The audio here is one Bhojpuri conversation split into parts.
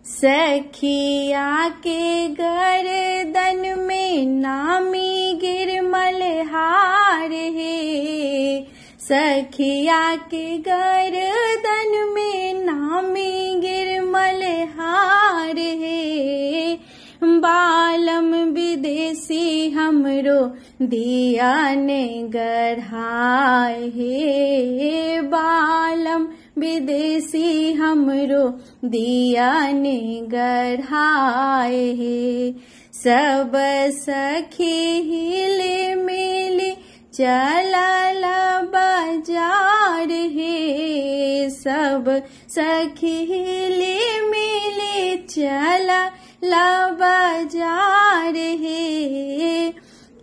सखिया के गर्दन में नामी गिरमल हार है। सखिया के गर्दन में नामी गिरमल हार है। बालम विदेशी हमरो दिया ने गढ़ाए हे। बालम विदेशी हमरो दिया ने गढ़ाए हे। सब सखी हिले मिली चलल बाजार हे। सब सखी हिले मिली चलल बाजार हे।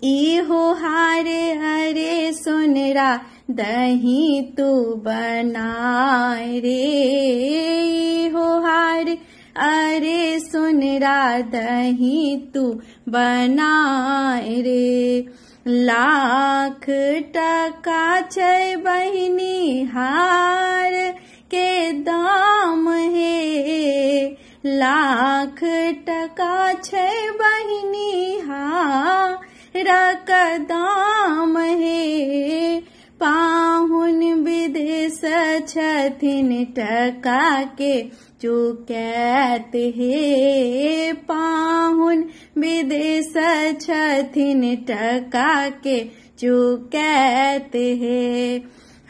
इहो हार अरे सोनरा दही तू बनाए रे। इहो हार अरे सोनरा दही तू बनाए रे। लाख टका छै बहिनी हार के दाम हे। लाख टका छै बहिनी हार का दाम हे। पाहुन विदेश छथिन टका के चुकैत हे। पाहुन विदेश छथिन टका के चुकैत हे।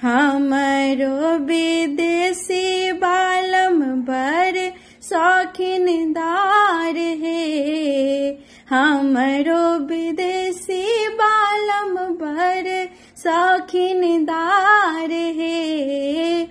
हमरो विदेशी बालम बर शौकीनदार हे। हमरो विदेशी बालम बर शौकीनदार हे।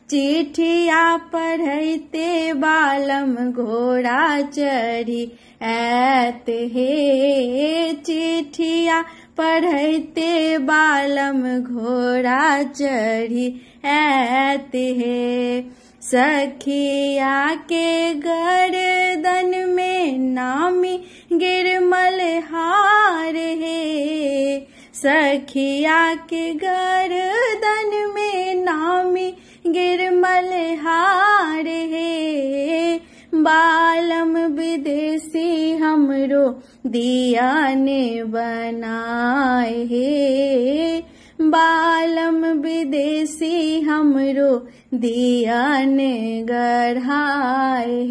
चिट्ठिया पढ़ते बालम घोड़ा चढ़ी ऐत हे। चिट्ठिया पढ़ते बालम घोड़ा चढ़ी ऐत हे। सखिया के गर्दन में नामी गिरमल हार है। सखिया के गर्दन में नामी गिरमल हार है। बालम विदेशी हमरो दिया ने बनाए हे। बालम विदेशी हमरो दिया ने गढ़ाए।